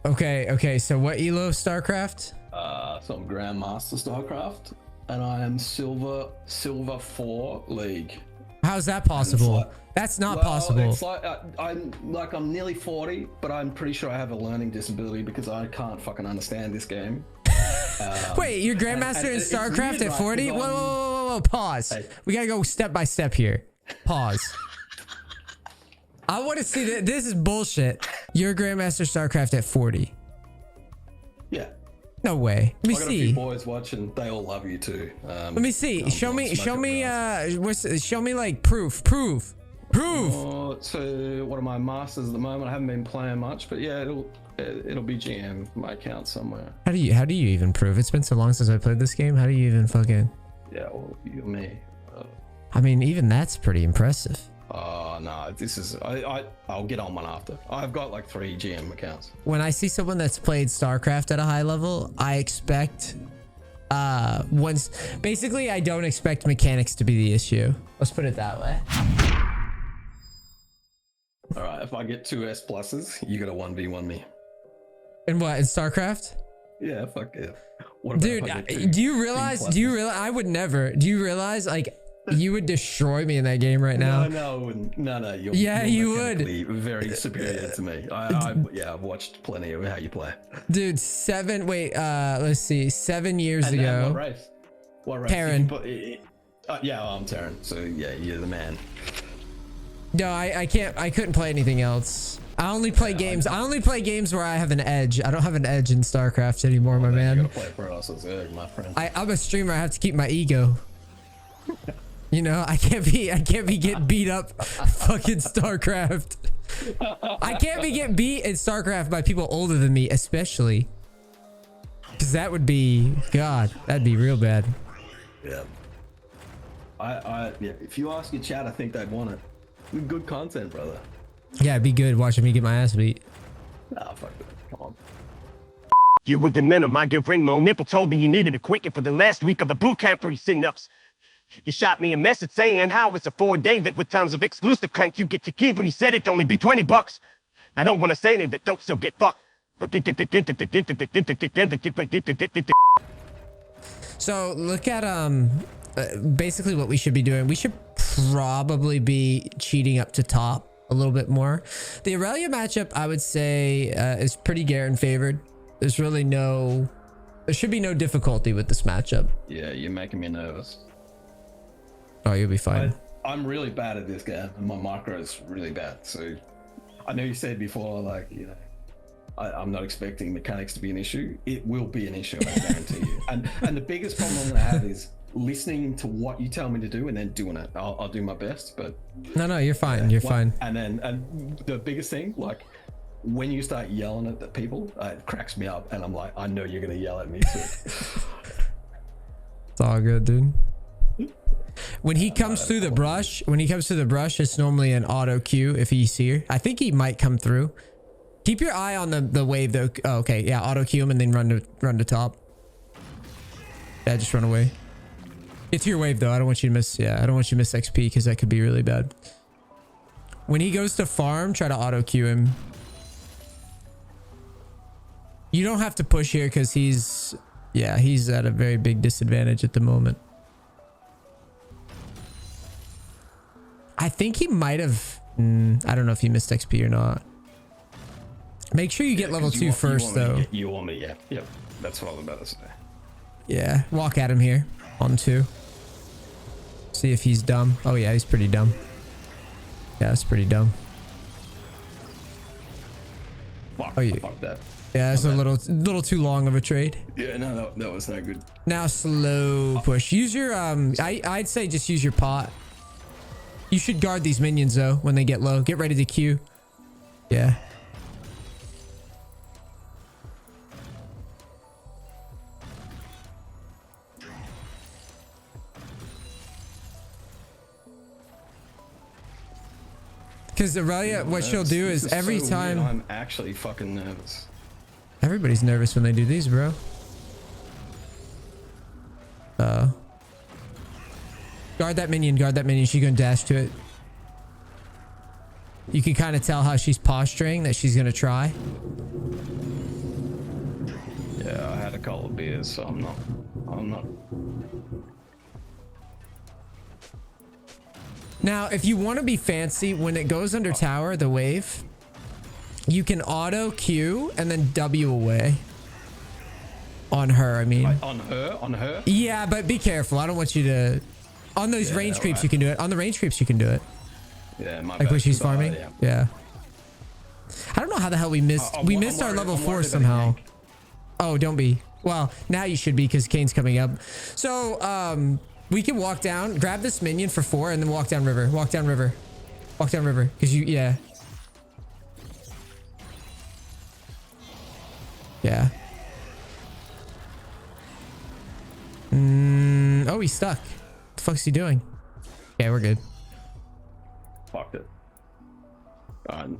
Okay. So what elo Starcraft? So I'm Grandmaster Starcraft, and I am silver 4 league. How's that possible? That's not possible. It's like I'm nearly 40, but I'm pretty sure I have a learning disability because I can't fucking understand this game. Wait, you're Grandmaster in StarCraft at 40? Whoa, pause. Hey. We gotta go step by step here. Pause. I want to see that. This is bullshit. You're Grandmaster StarCraft at 40. Yeah. No way. Let me I got see. A few boys watching. They all love you too. Let me see. Show me like proof. So what are my masters at the moment? I haven't been playing much, but yeah, it'll be GM my account somewhere. How do you even prove? It's been so long since I played this game. How do you even fucking? Yeah, well, you and me. I mean, even that's pretty impressive. Oh no, this is I'll get on one after. I've got like 3 GM accounts. When I see someone that's played StarCraft at a high level, I expect basically I don't expect mechanics to be the issue. Let's put it that way. All right, if I get 2 S pluses, you gotta 1v1 me. In what, in StarCraft? Yeah, fuck yeah. Dude, do you realize I would never. Do you realize like you would destroy me in that game right now? No, you're you would. Very superior to me. I've watched plenty of how you play. Dude, let's see, 7 years ago. What race? Terran. Yeah, I'm Terran. So yeah, you're the man. No, I couldn't play anything else. I only play games. I only play games where I have an edge. I don't have an edge in StarCraft anymore, my man. You gotta play for us as egg, my friend. I'm a streamer. I have to keep my ego. You know, I can't be getting beat up fucking StarCraft. I can't be getting beat in StarCraft by people older than me, especially. Because that would be, God, that'd be real bad. Yeah. Yeah, if you ask your chat, I think they'd want it. Good content, brother. Yeah, it'd be good watching me get my ass beat. Nah, fuck that. Come on. You were the men of my good friend MoNipple told me you needed a quickie for the last week of the bootcamp for your sit-ups. You shot me a message saying how it's a 4-day that with tons of exclusive crank you get your key, but he said it'd only be $20. I don't want to say anything that don't still get fucked. So look at basically what we should be doing. We should probably be cheating up to top a little bit more. The Aurelia matchup, I would say, is pretty Garen favored. There should be no difficulty with this matchup. Yeah, you're making me nervous. Oh, you'll be fine. I'm really bad at this game, and my micro is really bad. So I know you said before, like, you know, I'm not expecting mechanics to be an issue. It will be an issue, I guarantee you. And the biggest problem I'm gonna have is listening to what you tell me to do and then doing it. I'll do my best, but no, you're fine. You're fine. And the biggest thing, like, when you start yelling at the people, it cracks me up, and I'm like, I know you're gonna yell at me too. It's all good, dude. When he comes through the brush, it's normally an auto queue if he's here. I think he might come through. Keep your eye on the wave though. Oh, okay, yeah, auto queue him and then run to top. Yeah, just run away. Get to your wave though. I don't want you to miss. Yeah, I don't want you to miss XP because that could be really bad. When he goes to farm, try to auto queue him. You don't have to push here because he's at a very big disadvantage at the moment. I think he might have. I don't know if he missed XP or not. Make sure you get level 2 first, though. You want me, yeah. Yep. That's what I was about to say. Yeah, walk at him here on 2. See if he's dumb. Oh yeah, he's pretty dumb. Yeah, that's pretty dumb. Fuck, oh yeah. Fuck that. Yeah, it's a little too long of a trade. Yeah, no, that was no good. Now slow push. Use your I'd say just use your pot. You should guard these minions though when they get low. Get ready to queue. Yeah. Because Aurelia, what she'll do is every time... I'm actually fucking nervous. Everybody's nervous when they do these, bro. Guard that minion, She's gonna dash to it. You can kind of tell how she's posturing that she's gonna try. couple of beers, so I'm not. Now, if you want to be fancy, when it goes under tower, the wave, you can auto Q and then W away. On her, I mean. On her? Yeah, but be careful. I don't want you to... On those range creeps, you can do it. On the range creeps, you can do it. Yeah, my like bad. when she's farming. Yeah. I don't know how the hell we missed. We missed our level 4 somehow. Oh, don't be. Well, now you should be because Kane's coming up. So, we can walk down, grab this minion for 4, and then walk down river. Walk down river. Walk down river. Because you, yeah. Yeah. Oh, he's stuck. What the fuck's he doing? Yeah, we're good. Fucked it.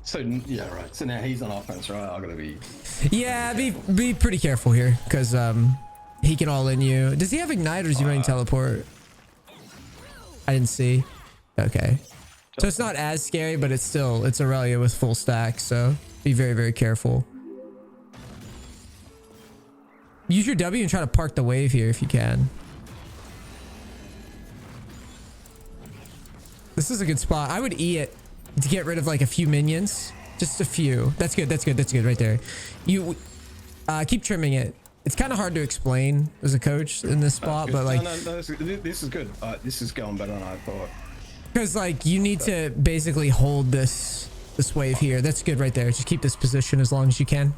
So yeah, right. So now he's on offense, right? I'm gonna be. Yeah, be pretty careful here, because he can all in you. Does he have ignite or is he running teleport? I didn't see. Okay. So it's not as scary, but it's Aurelia with full stack, so be very, very careful. Use your W and try to park the wave here if you can. This is a good spot. I would E it to get rid of like a few minions. Just a few. That's good. That's good. That's good right there. You keep trimming it. It's kind of hard to explain as a coach in this spot, but like... No, this is good. This is going better than I thought. Because like you need to basically hold this wave here. That's good right there. Just keep this position as long as you can.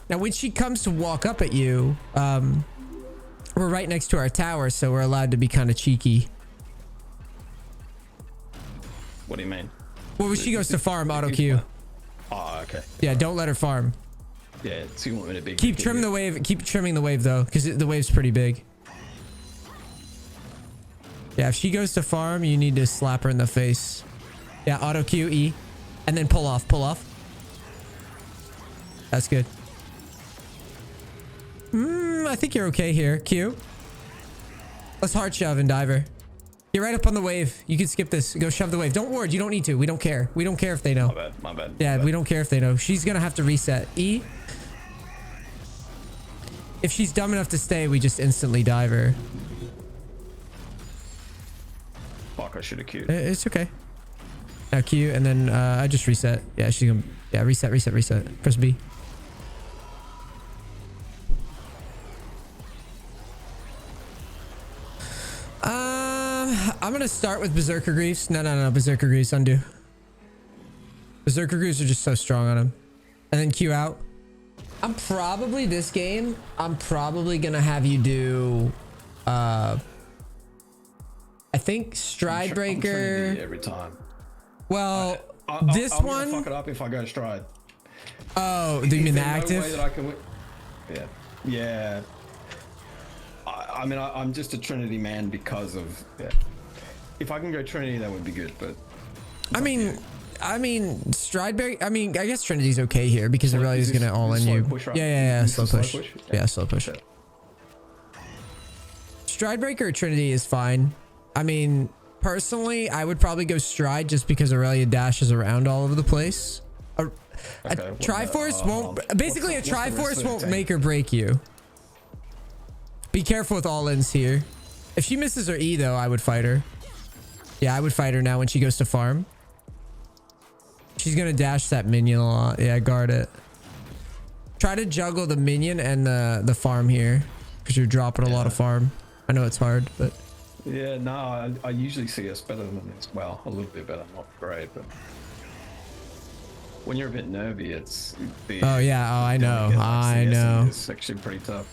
Now, when she comes to walk up at you, we're right next to our tower, so we're allowed to be kind of cheeky. What do you mean? Well, when she goes to farm, auto Q. Oh, okay. Yeah, don't let her farm. Yeah, so you want me to be... Keep trimming the wave. Keep trimming the wave, though, because the wave's pretty big. Yeah, if she goes to farm, you need to slap her in the face. Yeah, auto Q, E. And then pull off, pull off. That's good. I think you're okay here. Q. Let's hard shove and diver. Get right up on the wave. You can skip this. Go shove the wave. Don't ward. You don't need to. We don't care. We don't care if they know. My bad. My bad. Yeah, we don't care if they know. She's going to have to reset. E. If she's dumb enough to stay, we just instantly dive her. Fuck, I should have queued. It's okay. Now Q, and then I just reset. Yeah, she's going to... Yeah, reset, reset, reset. Press B. I'm gonna start with Berserker Greaves. No. Berserker Greaves, undo. Berserker Greaves are just so strong on him. And then Q out. I'm probably, this game, I'm probably gonna have you do, I think Stride Breaker. Every time. Well, this I'm one. gonna fuck it up if I go Stride. Oh, do you mean the active? No way that I can win. Yeah. Yeah. I mean, I'm just a Trinity man because of... Yeah. If I can go Trinity, that would be good, but... I mean, Stride Breaker... I mean, I guess Trinity's okay here because Aurelia's going to all in you. Push, right? Yeah. Slow push. Okay. Yeah, slow push. Okay. Stride Breaker or Trinity is fine. I mean, personally, I would probably go Stride just because Aurelia dashes around all over the place. A Triforce won't... Basically, a Triforce won't make or break you. Be careful with all-ins here. If she misses her E, though, I would fight her. Yeah, I would fight her now when she goes to farm. She's going to dash that minion a lot. Yeah, guard it. Try to juggle the minion and the farm here. Because you're dropping a lot of farm. I know it's hard, but... Yeah, no, I usually see us better than this. Well, a little bit better. Not great, but... When you're a bit nervy, it's... Oh, yeah. Oh, I know. I know. It's actually pretty tough.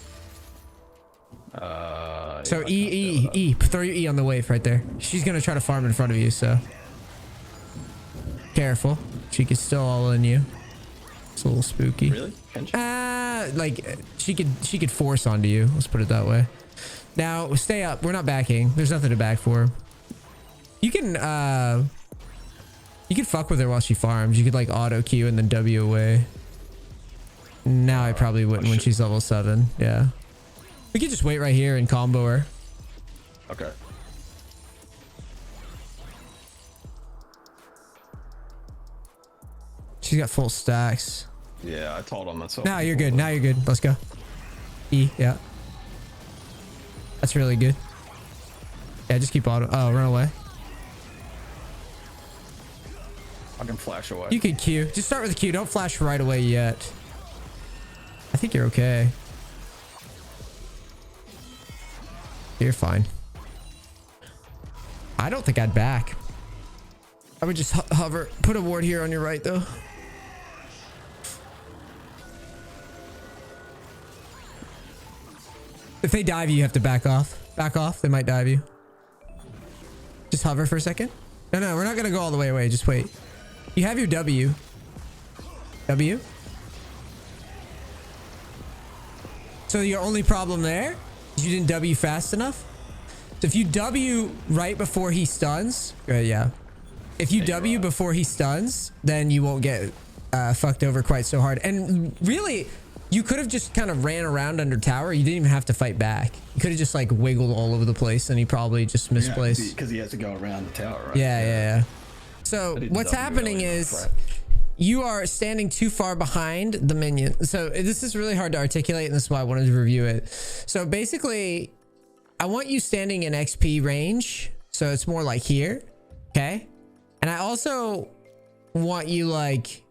So E. Throw your E on the wave right there. She's going to try to farm in front of you, so... Careful. She could still all in you. It's a little spooky. Really? Can she? Like, she could force onto you. Let's put it that way. Now, stay up. We're not backing. There's nothing to back for. You can fuck with her while she farms. You could, like, auto Q and then W away. Now I probably wouldn't when she's level 7. Yeah. We could just wait right here and combo her. Okay. She's got full stacks. Yeah, I told him myself. Now you're good. Now you're good. Let's go. E, yeah. That's really good. Yeah, just keep auto. Oh, run away. I can flash away. You could Q. Just start with Q. Don't flash right away yet. I think you're okay. You're fine. I don't think I'd back. I would just hover. Put a ward here on your right, though. If they dive you, you have to back off. Back off. They might dive you. Just hover for a second. No, no, we're not going to go all the way away. Just wait. You have your W. W. So your only problem there is you didn't W fast enough. So if you W right before he stuns, yeah. If you W before he stuns, then you won't get fucked over quite so hard. And really, you could have just kind of ran around under tower. You didn't even have to fight back. You could have just like wiggled all over the place and he probably just misplaced. Because he has to go around the tower, right? Yeah. So what's happening is you are standing too far behind the minion. So this is really hard to articulate, and this is why I wanted to review it. So basically, I want you standing in XP range. So it's more like here. Okay. And I also want you like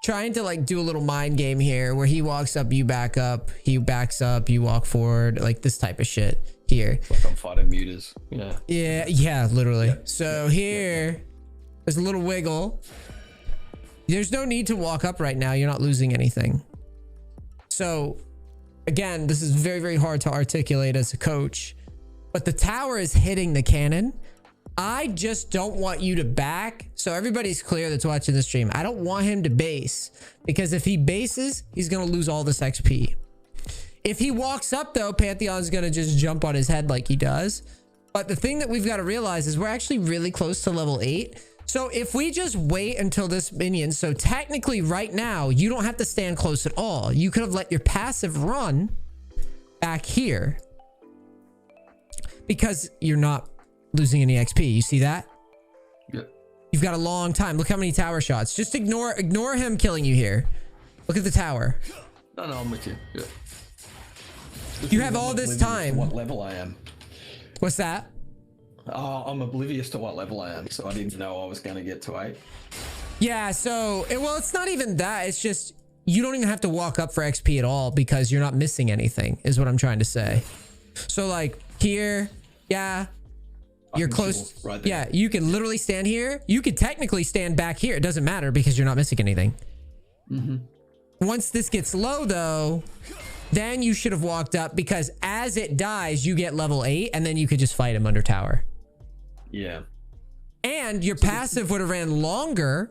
trying to like do a little mind game here where he walks up, you back up, he backs up, you walk forward, like this type of shit here. Like I'm fighting mutas. Yeah, literally. Yeah. So here, there's a little wiggle. There's no need to walk up right now. You're not losing anything. So again, this is very, very hard to articulate as a coach, but the tower is hitting the cannon. I just don't want you to back. So everybody's clear that's watching the stream. I don't want him to base, because if he bases, he's going to lose all this XP. If he walks up though, Pantheon's going to just jump on his head like he does. But the thing that we've got to realize is we're actually really close to level 8. So if we just wait until this minion, so technically right now, you don't have to stand close at all. You could have let your passive run back here because you're not losing any XP. You see that? Yep. You've got a long time. Look how many tower shots. Just ignore him killing you here. Look at the tower. No, I'm with you. Yeah. You have all this time. What level I am? What's that? I'm oblivious to what level I am, so I didn't know I was going to get to 8. Yeah, so, well, it's not even that. It's just, you don't even have to walk up for XP at all because you're not missing anything, is what I'm trying to say. So, like, here, yeah, you're close. Right there. Yeah, you can literally stand here. You could technically stand back here. It doesn't matter because you're not missing anything. Once this gets low, though, then you should have walked up, because as it dies, you get level 8, and then you could just fight him under tower. Yeah. And your passive would have ran longer,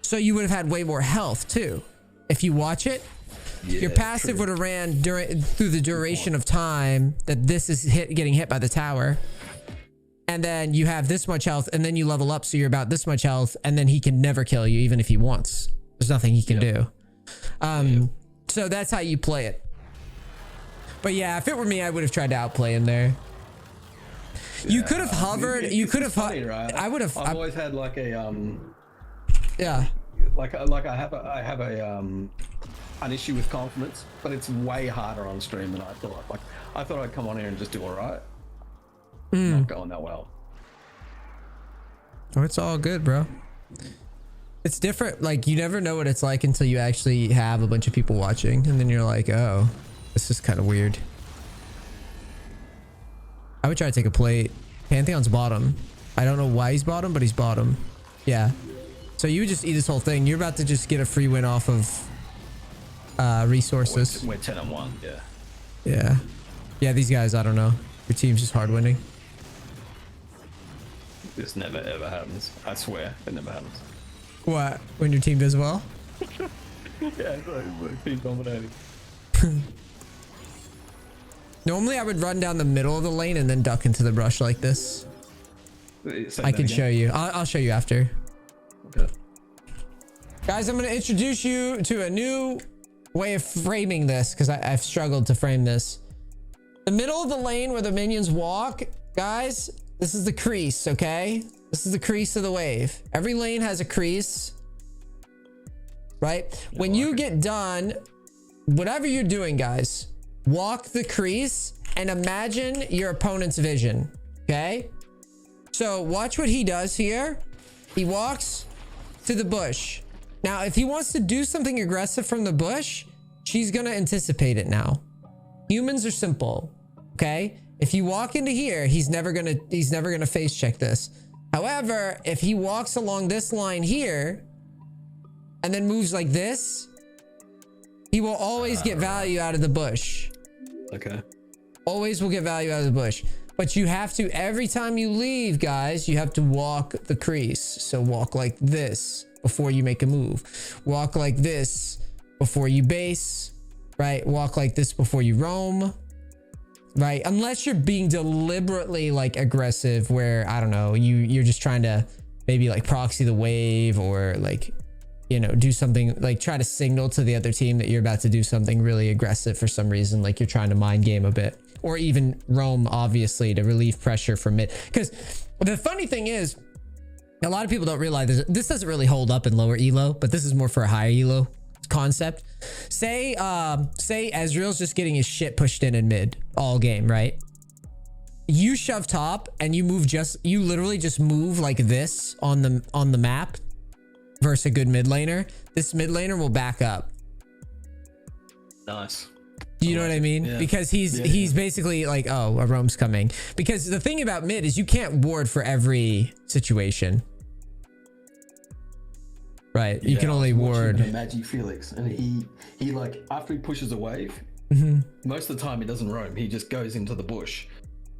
so you would have had way more health too. If you watch it, your passive would have ran through the duration of time that this is getting hit by the tower. And then you have this much health, and then you level up, so you're about this much health, and then he can never kill you, even if he wants. There's nothing he can do. So that's how you play it. But yeah, if it were me, I would have tried to outplay him there. You could have hovered. You could have. Right? I would have. I've always had like a Yeah. Like I have an issue with confidence, but it's way harder on stream than I thought. Like I thought I'd come on here and just do all right. Not going that well. Oh, it's all good, bro. It's different. Like, you never know what it's like until you actually have a bunch of people watching, and then you're like, oh, this is kind of weird. I would try to take a plate. Pantheon's bottom. I don't know why he's bottom, but he's bottom. Yeah. So you would just eat this whole thing. You're about to just get a free win off of resources. We're 10-1. Yeah. Yeah. Yeah, these guys, I don't know. Your team's just hard winning. This never ever happens. I swear, it never happens. What? When your team does well? Yeah, it's like team dominating. Normally, I would run down the middle of the lane and then duck into the brush like this. I can show you. I'll show you after. Okay. Guys, I'm going to introduce you to a new way of framing this, because I've struggled to frame this. The middle of the lane where the minions walk, guys, this is the crease, okay? This is the crease of the wave. Every lane has a crease, right? When you get done whatever you're doing, guys, walk the crease and imagine your opponent's vision. Okay. So watch what he does here. He walks to the bush. Now, if he wants to do something aggressive from the bush, she's going to anticipate it now. Humans are simple. Okay. If you walk into here, he's never going to face check this. However, if he walks along this line here and then moves like this, he will always get value out of the bush. Okay. Always will get value out of the bush. But you have to, every time you leave, guys, you have to walk the crease. So walk like this before you make a move. Walk like this before you base, right? Walk like this before you roam, right? Unless you're being deliberately like aggressive where, I don't know, you're just trying to maybe like proxy the wave or like, you know, do something like try to signal to the other team that you're about to do something really aggressive for some reason. Like you're trying to mind game a bit, or even roam, obviously, to relieve pressure from it. Because the funny thing is, a lot of people don't realize this doesn't really hold up in lower elo, but this is more for a higher elo concept. Say Ezreal's just getting his shit pushed in mid all game, right? You shove top and you literally just move like this on the map versus a good mid laner. This mid laner will back up. Nice. Do you know what I mean? Yeah. Because he's basically like, oh, a roam's coming. Because the thing about mid is you can't ward for every situation. Right. You can only ward. Magic Felix, and he like after he pushes a wave, most of the time he doesn't roam. He just goes into the bush.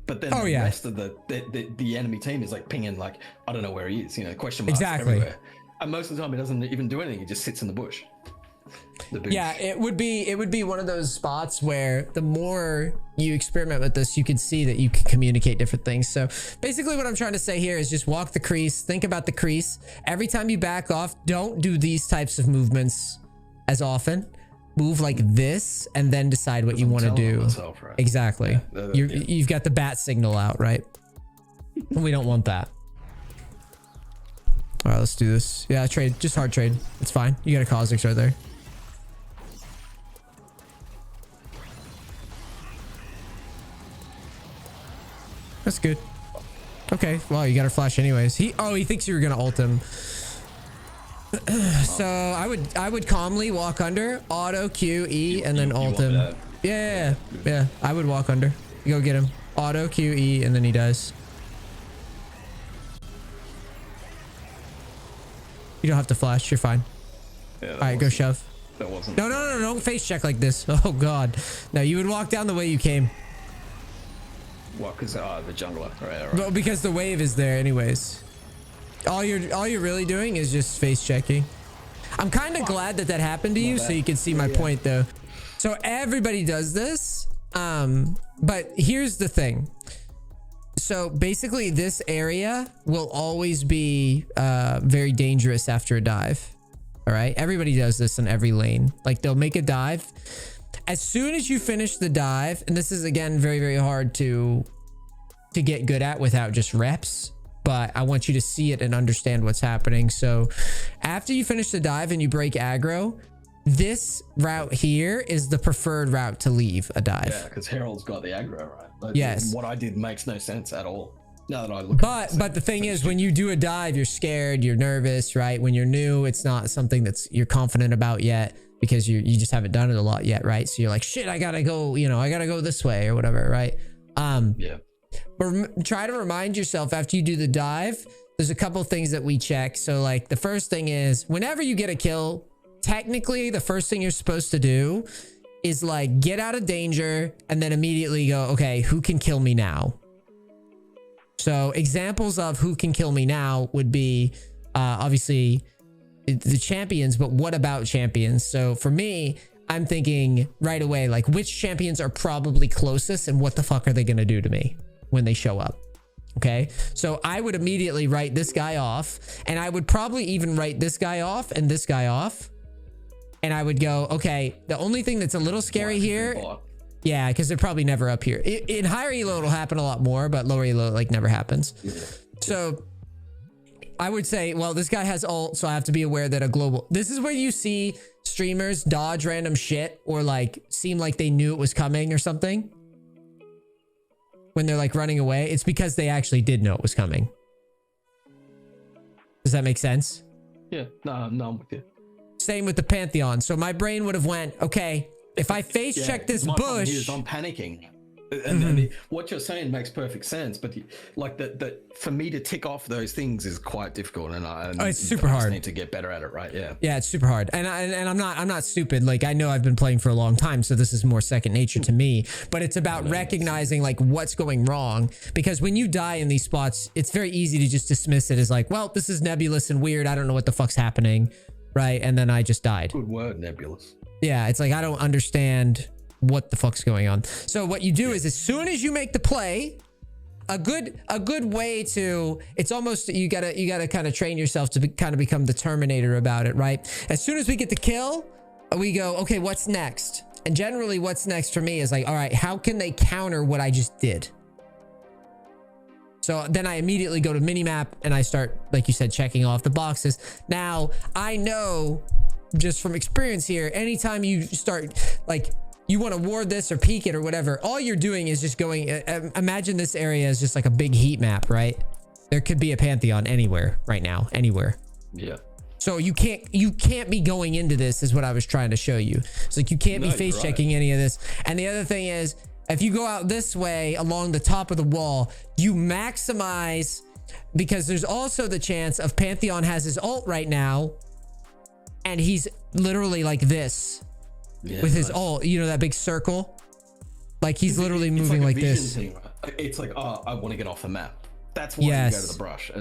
But then the rest of the enemy team is like pinging like, I don't know where he is. You know, question marks everywhere. And most of the time he doesn't even do anything. He just sits in the bush. Yeah, it would be one of those spots where the more you experiment with this, you can see that you can communicate different things. So basically what I'm trying to say here is just walk the crease, think about the crease. Every time you back off, don't do these types of movements as often. Move like this and then decide what you want to do. Myself, right? Exactly. Yeah, you've got the bat signal out, right? We don't want that. All right, let's do this. Yeah, trade, just hard trade. It's fine. You got a Kha'Zix right there. That's good. Okay, well, you got her flash anyways. He thinks you were gonna ult him. So I would calmly walk under, auto Q E, and then ult him. Yeah. I would walk under. You go get him. Auto Q E, and then he dies. You don't have to flash. You're fine. Yeah, all right, go shove. That wasn't. No, don't face check like this. Oh God. No, you would walk down the way you came. What? Because the jungler, right? Well, because the wave is there, anyways. All you're really doing is just face checking. I'm kind of glad that happened to you, so you can see my point, though. So everybody does this, but here's the thing. So basically, this area will always be very dangerous after a dive. All right, everybody does this in every lane. Like they'll make a dive. As soon as you finish the dive, and this is again very, very hard to get good at without just reps, but I want you to see it and understand what's happening. So after you finish the dive and you break aggro, this route here is the preferred route to leave a dive. Yeah, because Herald's got the aggro, right? Like, yes. What I did makes no sense at all. Now that I look but the thing is, when you do a dive, you're scared, you're nervous, right? When you're new, it's not something that's you're confident about yet, because you just haven't done it a lot yet, right? So you're like, shit, I gotta go, I gotta go this way or whatever, right? Yeah. But try to remind yourself after you do the dive, there's a couple things that we check. So like the first thing is, whenever you get a kill, technically the first thing you're supposed to do is like get out of danger and then immediately go, okay, who can kill me now? So examples of who can kill me now would be obviously the champions, but what about champions? So for me, I'm thinking right away, like which champions are probably closest and what the fuck are they going to do to me when they show up? Okay. So I would immediately write this guy off, and I would probably even write this guy off and this guy off. And I would go, okay, the only thing that's a little scary here. Yeah, because they're probably never up here. In higher elo, it'll happen a lot more, but lower elo, like never happens. So I would say, well, this guy has ult, so I have to be aware that a global... This is where you see streamers dodge random shit or like seem like they knew it was coming or something. When they're like running away, it's because they actually did know it was coming. Does that make sense? Yeah, no, I'm with you. Same with the Pantheon. So my brain would have went, okay, if I face check this bush... I'm panicking. And what you're saying makes perfect sense, but like that for me to tick off those things is quite difficult, and it's super hard. I just need to get better at it, right? Yeah, it's super hard, and I'm not stupid. Like, I know I've been playing for a long time, so this is more second nature to me. But it's about recognizing like what's going wrong, because when you die in these spots, it's very easy to just dismiss it as like, well, this is nebulous and weird. I don't know what the fuck's happening, right? And then I just died. Good word, nebulous. Yeah, it's like I don't understand what the fuck's going on. So what you do is, as soon as you make the play, a good way to, it's almost, you gotta kind of train yourself to kind of become the Terminator about it, right? As soon as we get the kill, we go, okay, what's next? And generally what's next for me is like, all right, how can they counter what I just did? So then I immediately go to minimap and I start, like you said, checking off the boxes. Now I know just from experience here, anytime you start like, you want to ward this or peek it or whatever, all you're doing is just going, imagine this area is just like a big heat map, right? There could be a Pantheon anywhere right now, anywhere. Yeah. So you can't be going into this, is what I was trying to show you. It's like you can't be face checking any of this. And the other thing is, if you go out this way along the top of the wall, you maximize, because there's also the chance of Pantheon has his ult right now and he's literally like this. Yeah, with his ult, you know, that big circle, like he's literally moving like this. Thing, right? It's like, oh, I want to get off the map. That's why you go to the brush.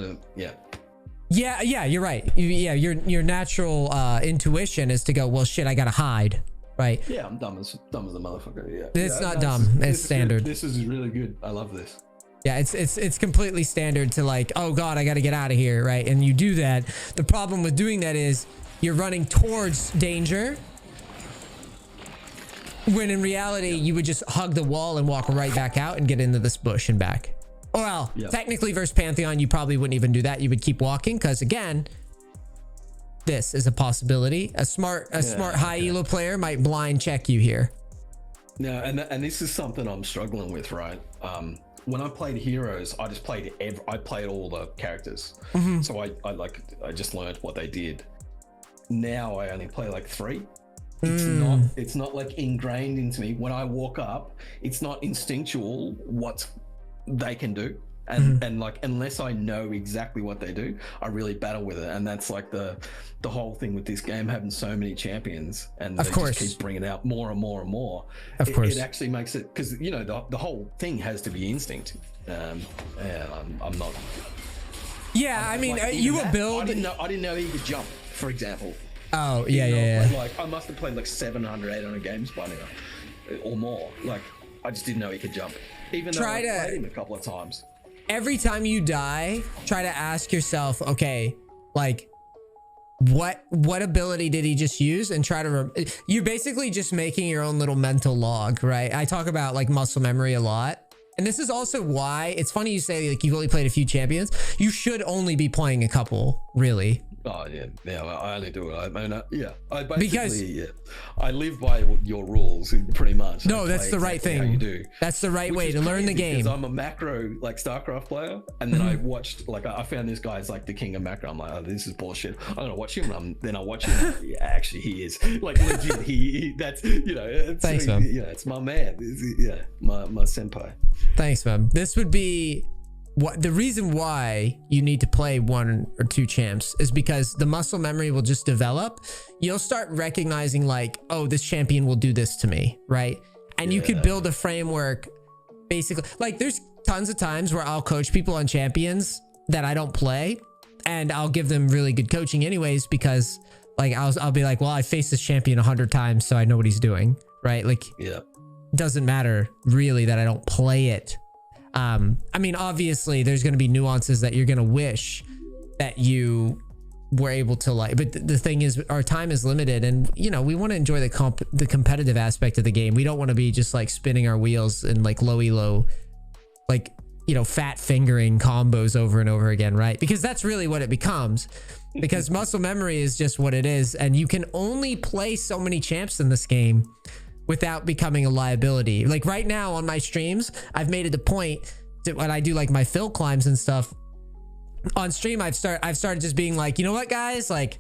Yeah, you're right. Your natural intuition is to go, well, shit, I gotta hide, right? Yeah, I'm dumb as a motherfucker. Yeah, it's not dumb. It's standard. This is really good. I love this. Yeah, it's completely standard to like, oh god, I gotta get out of here, right? And you do that. The problem with doing that is you're running towards danger, when in reality you would just hug the wall and walk right back out and get into this bush and back. Well, technically versus Pantheon, you probably wouldn't even do that. You would keep walking, because again, this is a possibility. A smart high elo player might blind check you here. No, and this is something I'm struggling with, right? When I played Heroes, I just played I played all the characters. So I just learned what they did. Now I only play like 3. It's not like ingrained into me. When I walk up, it's not instinctual what they can do, and like, unless I know exactly what they do, I really battle with it. And that's like the whole thing with this game having so many champions, and they just keep bringing out more and more and more. It actually makes it, because you know the whole thing has to be instinct. And I'm not. Yeah, I mean, like, you will build. I didn't know he could jump, for example. Oh, yeah. Like, I must have played like 700, 800 games by now, or more. Like, I just didn't know he could jump, even though I played him a couple of times. Every time you die, try to ask yourself, okay, like, what ability did he just use? And try to, you're basically just making your own little mental log, right? I talk about like muscle memory a lot. And this is also why it's funny you say like you've only played a few champions. You should only be playing a couple, really. Oh yeah, I only do it. I mean, I basically, I live by your rules pretty much. No, that's the right thing. You do. That's the right way to learn the game. Because I'm a macro like Starcraft player, and then I watched, like, I found this guy's like the king of macro. I'm like, oh, this is bullshit. I'm gonna watch him. Then I watch him. Yeah, actually, he is like legit. He that's, you know. Thanks, man. Yeah, it's my man. My senpai. Thanks, man. This would be. The reason why you need to play 1 or 2 champs is because the muscle memory will just develop. You'll start recognizing like, oh, this champion will do this to me, right? And you could build a framework basically. Like, there's tons of times where I'll coach people on champions that I don't play, and I'll give them really good coaching anyways, because like I'll be like, well, I faced this champion 100 times, so I know what he's doing, right? Like, it doesn't matter really that I don't play it. I mean, obviously there's going to be nuances that you're going to wish that you were able to like, but the thing is, our time is limited, and you know, we want to enjoy the competitive aspect of the game. We don't want to be just like spinning our wheels in like low elo. Like, you know, fat fingering combos over and over again, right? Because that's really what it becomes. Because muscle memory is just what it is, and you can only play so many champs in this game without becoming a liability. Like right now on my streams, I've made it a point that when I do like my fill climbs and stuff on stream, I've started just being like, you know what, guys? Like,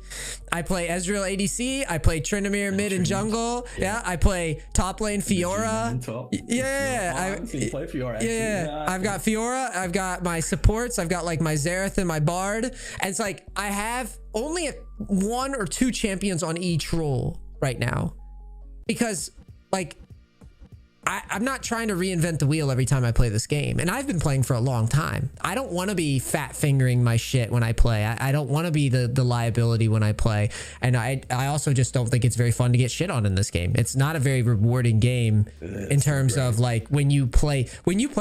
I play Ezreal ADC, I play Tryndamere mid and jungle. Yeah, I play top lane Fiora. Yeah, you play Fiora. Yeah, I've got Fiora. I've got my supports. I've got like my Xerath and my Bard. And it's like I have only 1 or 2 champions on each role right now, because like I'm not trying to reinvent the wheel every time I play this game. And I've been playing for a long time. I don't want to be fat fingering my shit when I play. I don't want to be the liability when I play. And I also just don't think it's very fun to get shit on in this game. It's not a very rewarding game in terms of like when you play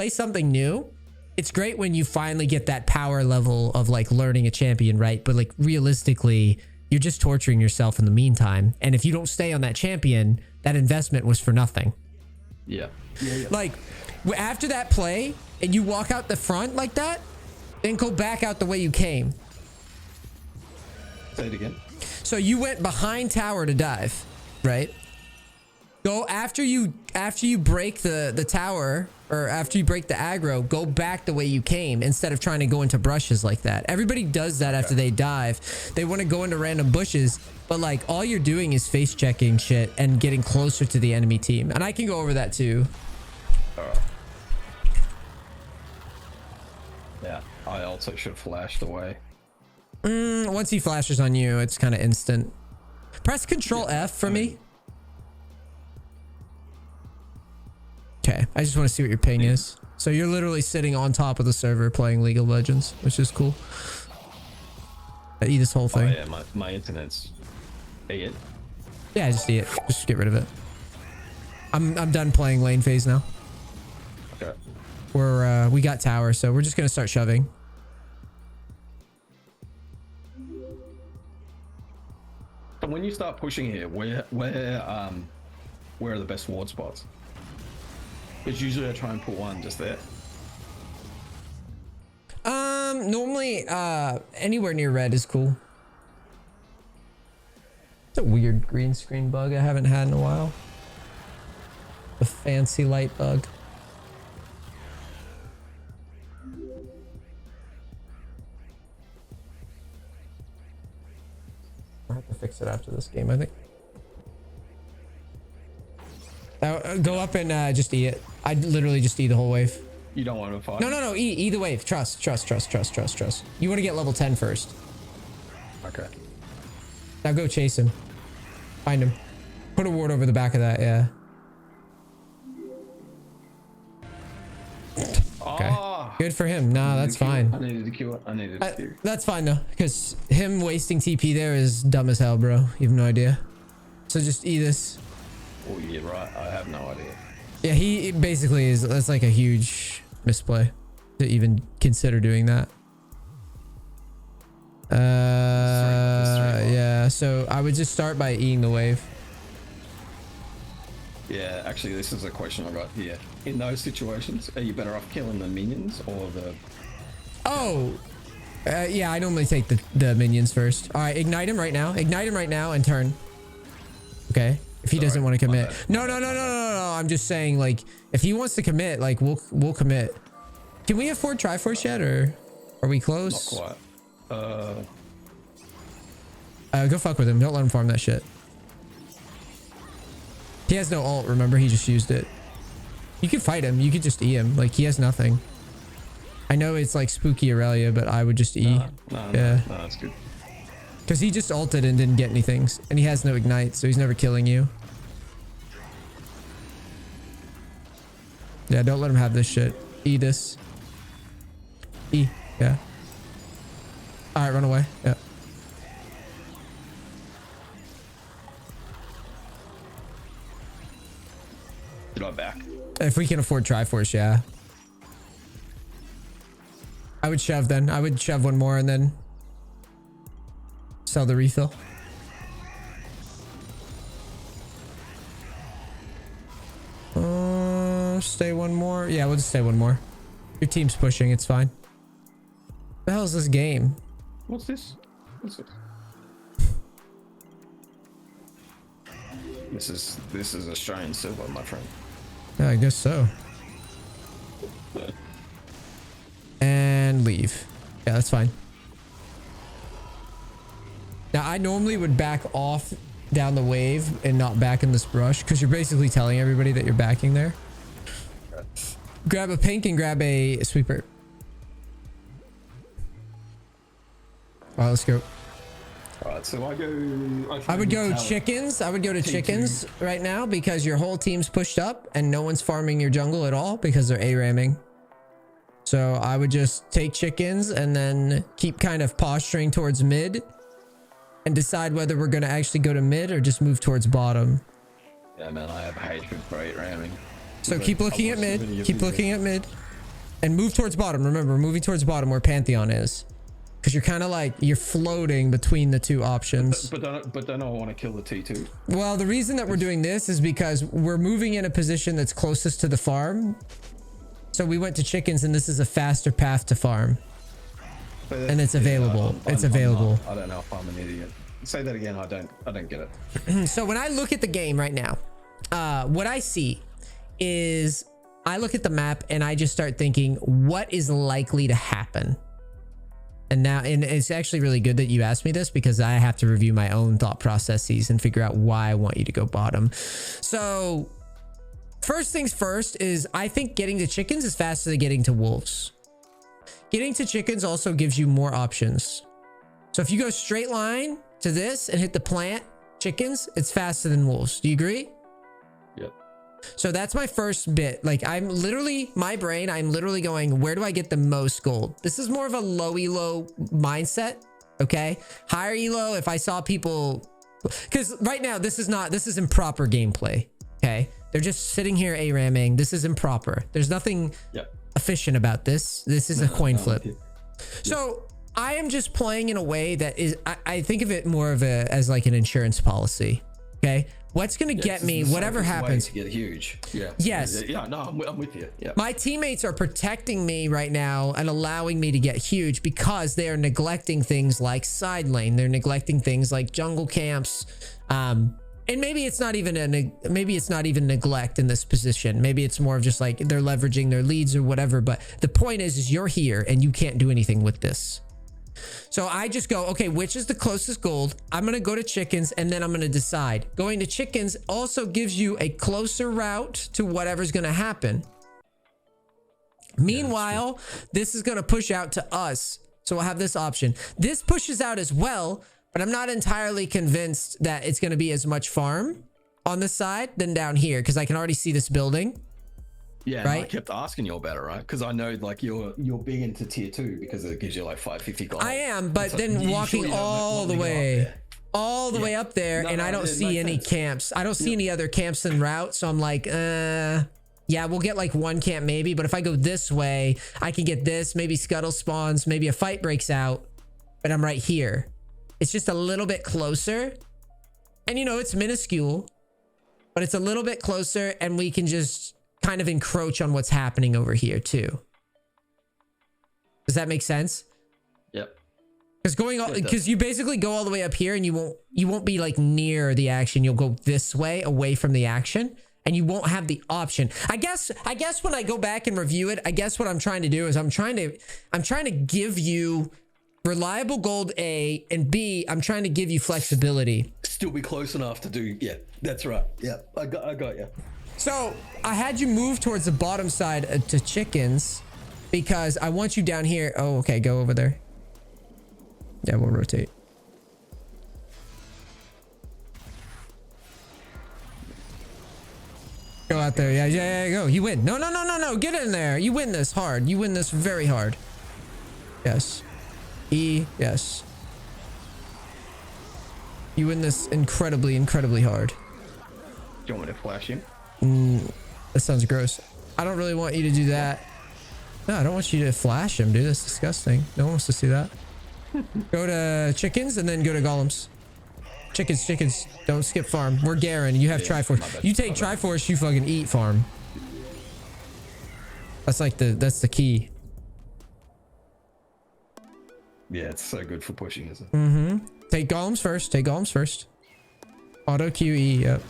something new. It's great when you finally get that power level of like learning a champion, right? But like realistically, you're just torturing yourself in the meantime. And if you don't stay on that champion, that investment was for nothing. Yeah. Like after that play and you walk out the front like that, then go back out the way you came. Say it again. So you went behind tower to dive, right? Go after you break the tower, or after you break the aggro, go back the way you came instead of trying to go into brushes like that. Everybody does that after they dive. They want to go into random bushes, but like all you're doing is face checking shit and getting closer to the enemy team. And I can go over that too. Yeah, I also should have flashed away. Once he flashes on you, it's kind of instant. Press Control F for me. Okay, I just want to see what your ping is. So you're literally sitting on top of the server playing League of Legends, which is cool. I eat this whole thing. Oh yeah, my internet's... Eat it? Yeah, just eat it. Just get rid of it. I'm done playing lane phase now. Okay. We got tower, so we're just gonna start shoving. And when you start pushing here, where are the best ward spots? Because usually I try and put one just there. Normally, anywhere near red is cool. It's a weird green screen bug I haven't had in a while. The fancy light bug. I have to fix it after this game, I think. Go up and just eat it. I'd literally just eat the whole wave. You don't want to fight? No. Eat the wave. Trust. You want to get level 10 first. Okay. Now go chase him. Find him. Put a ward over the back of that, yeah. Okay. Oh, Good for him. Nah, that's fine. I needed to kill it. That's fine though, because him wasting TP there is dumb as hell, bro. You have no idea. So just eat this. Oh yeah, right. I have no idea. Yeah, he basically is. That's like a huge misplay to even consider doing that. Yeah. So I would just start by eating the wave. Yeah, actually, this is a question I got here. In those situations, are you better off killing the minions or the... Oh, yeah, I normally take the minions first. All right, ignite him right now. Ignite him right now and turn. Okay, if he doesn't want to commit. No. I'm just saying, like, if he wants to commit, like, we'll commit. Can we afford Triforce yet, or are we close? Not quite. Go fuck with him. Don't let him farm that shit. He has no ult, remember? He just used it. You could fight him. You could just E him. Like, he has nothing. I know it's like spooky Aurelia, but I would just E. No, that's good. Because he just ulted and didn't get anything. And he has no ignite, so he's never killing you. Yeah, don't let him have this shit. E this. E. Yeah. Alright, run away. Yeah. Did I back? If we can afford Triforce, yeah. I would shove then. I would shove one more and then sell the refill. Stay one more. Yeah, we'll just stay one more. Your team's pushing. It's fine. What the hell is this game? What's this? What's this? This is Australian silver, my friend. Yeah, I guess so. And leave. Yeah, that's fine. Now, I normally would back off down the wave and not back in this brush because you're basically telling everybody that you're backing there. Grab a pink and grab a sweeper. All right, let's go. All right, so I would go chickens. I would go to chickens right now because your whole team's pushed up and no one's farming your jungle at all because they're A-ramming. So I would just take chickens and then keep kind of posturing towards mid and decide whether we're going to actually go to mid or just move towards bottom. Yeah, man, I have hatred for 8-ramming. So keep looking at mid. Keep looking at mid. And move towards bottom. Remember, moving towards bottom where Pantheon is. Because you're kind of like, you're floating between the two options. But don't I want to kill the T2? Well, the reason that we're doing this is because we're moving in a position that's closest to the farm. So we went to chickens and this is a faster path to farm. And it's available. It's available. I don't know if I'm an idiot. Say that again. I don't get it. So when I look at the game right now, what I see is I look at the map and I just start thinking, what is likely to happen? And it's actually really good that you asked me this because I have to review my own thought processes and figure out why I want you to go bottom. So first things first is I think getting to chickens is faster than getting to wolves. Getting to chickens also gives you more options. So if you go straight line to this and hit the plant chickens, it's faster than wolves. Do you agree? Yep. So that's my first bit. Like I'm literally going, where do I get the most gold? This is more of a low elo mindset. Okay. Higher elo. If I saw people, because right now this is improper gameplay. Okay. They're just sitting here A-ramming. This is improper. There's nothing efficient about this. This is a coin flip. So I am just playing in a way that is, I think of it more of as like an insurance policy. Okay. What's going to get me, whatever happens. To get huge. Yeah. Yes. Yeah. No, I'm with you. Yeah. My teammates are protecting me right now and allowing me to get huge because they are neglecting things like side lane. They're neglecting things like jungle camps. And maybe it's not even neglect in this position. Maybe it's more of just like they're leveraging their leads or whatever. But the point is you're here and you can't do anything with this. So I just go, okay, which is the closest gold? I'm going to go to chickens and then I'm going to decide. Going to chickens also gives you a closer route to whatever's going to happen. Meanwhile, this is going to push out to us. So we'll have this option. This pushes out as well, but I'm not entirely convinced that it's going to be as much farm on this side than down here because I can already see this building. Yeah, right? I kept asking you about it, right? Because I know like you're big into tier 2 because it gives you like 550 gold. I am, but then walking all the way up there, and I don't see any camps. I don't see any other camps en route, so I'm like, yeah, we'll get like one camp maybe, but if I go this way, I can get this, maybe scuttle spawns, maybe a fight breaks out, but I'm right here. It's just a little bit closer, and you know, it's minuscule, but it's a little bit closer, and we can just kind of encroach on what's happening over here too. Does that make sense? Yep. Because you basically go all the way up here and you won't be like near the action. You'll go this way away from the action and you won't have the option. I guess when I go back and review it, I guess what I'm trying to do is I'm trying to give you reliable gold A, and B, I'm trying to give you flexibility. Still be close enough to do. Yeah, that's right. Yeah, I got you. So I had you move towards the bottom side to chickens because I want you down here. Oh, okay. Go over there. Yeah, we'll rotate. Go out there. Yeah, go. You win. No. Get in there. You win this hard. You win this very hard. Yes. E. Yes. You win this incredibly hard. Do you want me to flash him? That sounds gross. I don't really want you to do that. No, I don't want you to flash him, dude. That's disgusting. No one wants to see that. Go to chickens and then go to golems. Chickens. Don't skip farm. We're Garen. You have Triforce. You take Triforce, you fucking eat farm. That's like that's the key. Yeah, it's so good for pushing, isn't it? Mm-hmm. Take golems first. Take golems first. Auto QE. Yep.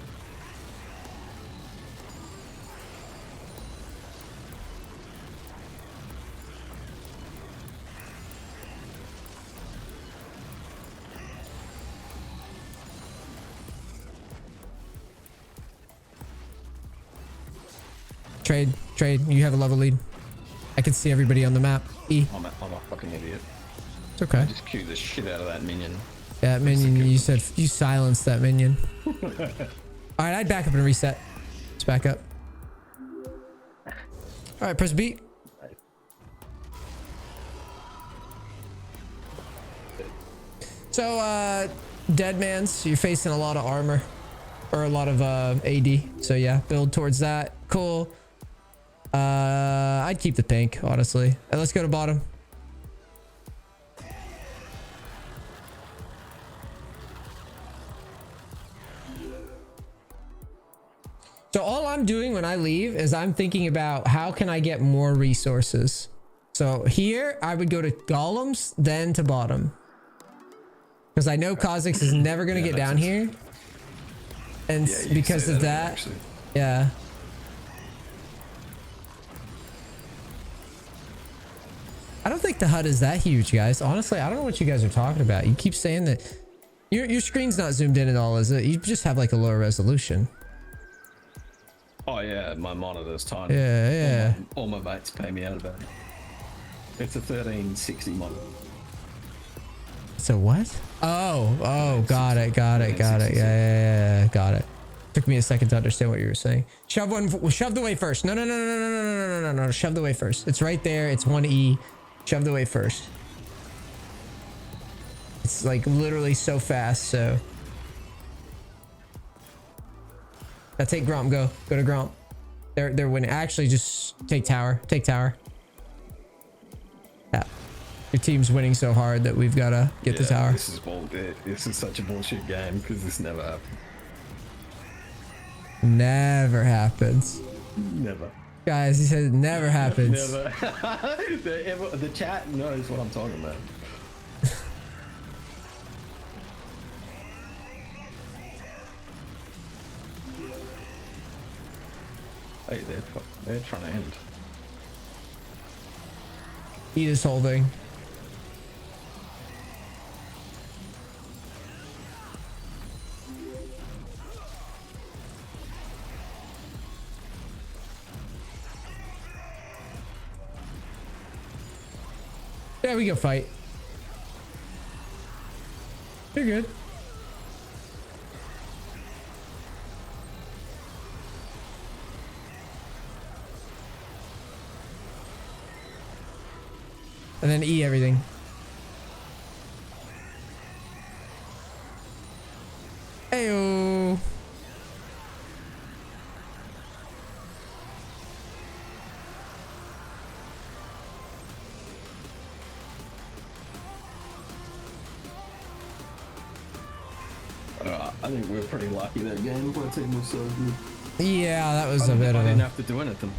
Trade. You have a level lead. I can see everybody on the map. E. I'm a fucking idiot. It's okay. I just queued the shit out of that minion. That minion, you said you silenced that minion. All right, I'd back up and reset. Let's back up. All right, press B. So, Deadman's, you're facing a lot of armor. Or a lot of AD. So yeah, build towards that. Cool. I'd keep the pink, honestly. And let's go to bottom. So all I'm doing when I leave is I'm thinking about how can I get more resources. So here I would go to golems, then to bottom. Because I know Kha'Zix is never going to get down here. And because of that, yeah. I don't think the HUD is that huge, guys. Honestly, I don't know what you guys are talking about. You keep saying that your screen's not zoomed in at all, is it? You just have like a lower resolution. Oh yeah, my monitor's tiny. Yeah. All my mates pay me out about it. It's a 1360 monitor. So what? Oh, got it. Yeah, got it. Took me a second to understand what you were saying. Shove the way first. No. Shove the way first. It's right there. It's 1E. Shove the way first. It's like literally so fast, so. Now take Gromp, go to Gromp. They're winning. Actually, just take tower. Yeah. Your team's winning so hard that we've got to get the tower. This is such a bullshit game because this never happens. Never happens. Never. Guys, he said it never happens. Never. The chat knows what I'm talking about. Hey, they're trying to end. Eat this whole thing. Yeah, we go fight. You're good. And then E everything. Ayo. I think we were pretty lucky that game. My team was so good. Yeah, that was a bit of I a... didn't have to do anything.